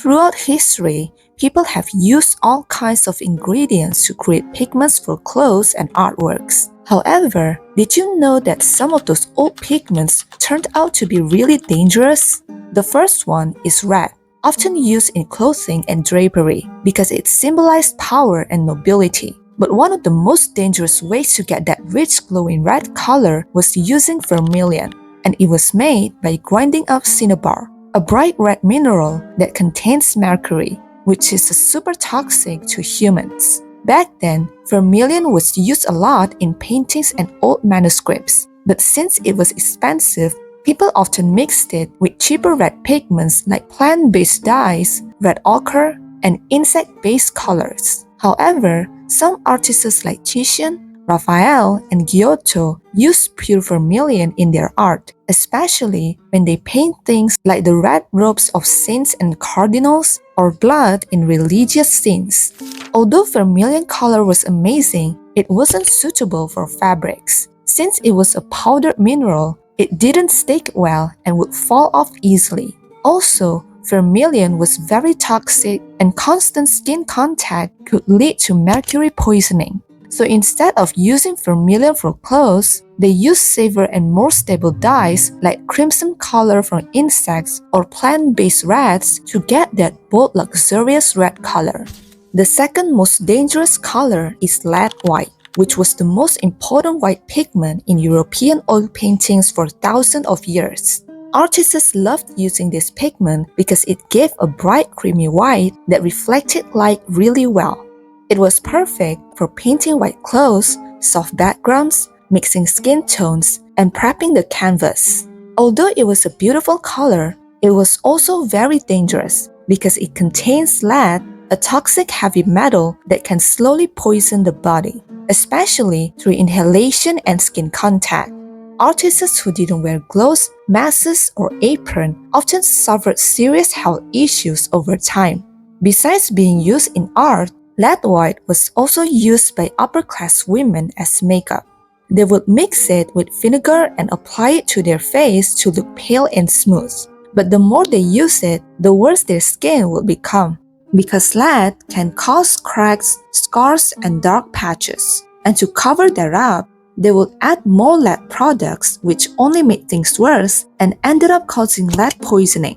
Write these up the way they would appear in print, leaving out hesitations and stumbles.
Throughout history, people have used all kinds of ingredients to create pigments for clothes and artworks. However, did you know that some of those old pigments turned out to be really dangerous? The first one is red, often used in clothing and drapery because it symbolized power and nobility. But one of the most dangerous ways to get that rich glowing red color was using vermilion, and it was made by grinding up cinnabar, a bright red mineral that contains mercury, which is super toxic to humans. Back then, vermilion was used a lot in paintings and old manuscripts, but since it was expensive, people often mixed it with cheaper red pigments like plant-based dyes, red ochre, and insect-based colors. However, some artists like Titian, Raphael, and Giotto use pure vermilion in their art, especially when they paint things like the red robes of saints and cardinals or blood in religious scenes. Although vermilion color was amazing, it wasn't suitable for fabrics. Since it was a powdered mineral, it didn't stick well and would fall off easily. Also, vermilion was very toxic and constant skin contact could lead to mercury poisoning. So instead of using vermilion for clothes, they used safer and more stable dyes like crimson color from insects or plant-based reds to get that bold, luxurious red color. The second most dangerous color is lead white, which was the most important white pigment in European oil paintings for thousands of years. Artists loved using this pigment because it gave a bright creamy white that reflected light really well. It was perfect for painting white clothes, soft backgrounds, mixing skin tones, and prepping the canvas. Although it was a beautiful color, it was also very dangerous because it contains lead, a toxic heavy metal that can slowly poison the body, especially through inhalation and skin contact. Artists who didn't wear gloves, masks, or apron often suffered serious health issues over time. Besides being used in art, lead white was also used by upper-class women as makeup. They would mix it with vinegar and apply it to their face to look pale and smooth. But the more they use it, the worse their skin would become, because lead can cause cracks, scars, and dark patches. And to cover that up, they would add more lead products which only made things worse and ended up causing lead poisoning.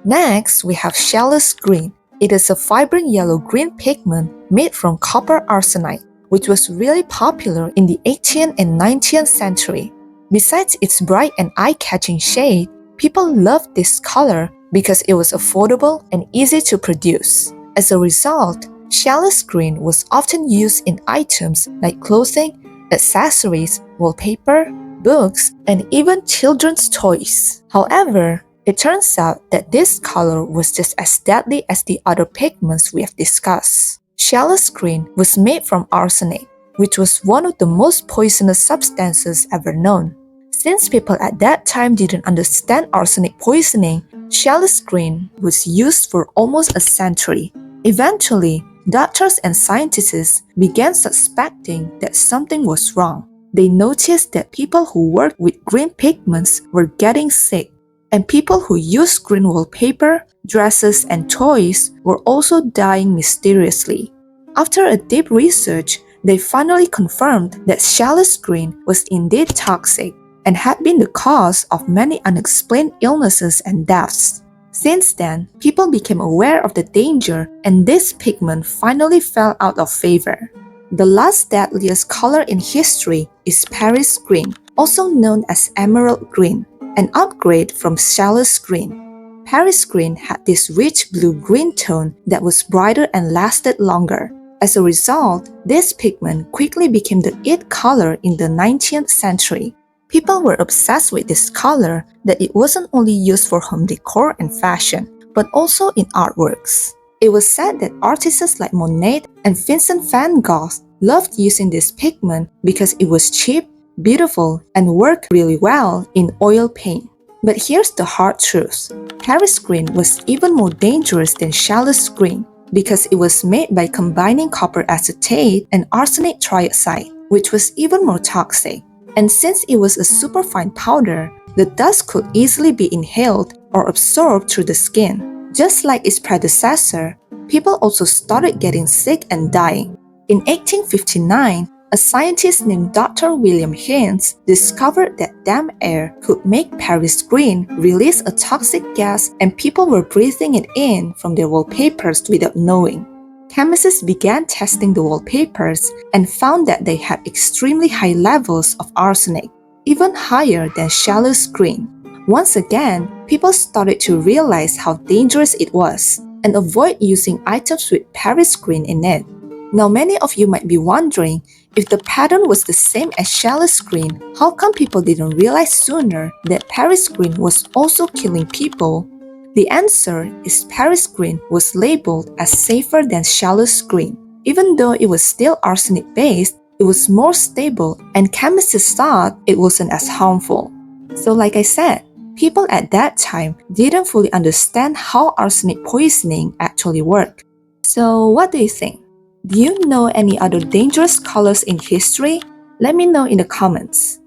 Next, we have Scheele green. It is a vibrant yellow-green pigment made from copper arsenide, which was really popular in the 18th and 19th century. Besides its bright and eye-catching shade, people loved this color because it was affordable and easy to produce. As a result, Scheele green was often used in items like clothing, accessories, wallpaper, books, and even children's toys. However, it turns out that this color was just as deadly as the other pigments we have discussed. Scheele green was made from arsenic, which was one of the most poisonous substances ever known. Since people at that time didn't understand arsenic poisoning, Scheele green was used for almost a century. Eventually, doctors and scientists began suspecting that something was wrong. They noticed that people who worked with green pigments were getting sick, and people who used green wallpaper, dresses, and toys were also dying mysteriously. After a deep research, they finally confirmed that Scheele green was indeed toxic and had been the cause of many unexplained illnesses and deaths. Since then, people became aware of the danger, and this pigment finally fell out of favor. The last deadliest color in history is Paris green, also known as emerald green, an upgrade from Scheele green. Paris green had this rich blue-green tone that was brighter and lasted longer. As a result, this pigment quickly became the it color in the 19th century. People were obsessed with this color that it wasn't only used for home decor and fashion, but also in artworks. It was said that artists like Monet and Vincent van Gogh loved using this pigment because it was cheap, beautiful, and worked really well in oil paint. But here's the hard truth. Paris green was even more dangerous than Scheele green because it was made by combining copper acetate and arsenic trioxide, which was even more toxic. And since it was a superfine powder, the dust could easily be inhaled or absorbed through the skin. Just like its predecessor, people also started getting sick and dying. In 1859, a scientist named Dr. William Haynes discovered that damp air could make Paris green release a toxic gas, and people were breathing it in from their wallpapers without knowing. Chemists began testing the wallpapers and found that they had extremely high levels of arsenic, even higher than Scheele's green. Once again, people started to realize how dangerous it was and avoid using items with Paris green in it. Now, many of you might be wondering, if the pattern was the same as Scheele's green, how come people didn't realize sooner that Paris green was also killing people? The answer is Paris green was labeled as safer than Scheele's green. Even though it was still arsenic-based, it was more stable, and chemists thought it wasn't as harmful. So like I said, people at that time didn't fully understand how arsenic poisoning actually worked. So what do you think? Do you know any other dangerous colors in history? Let me know in the comments.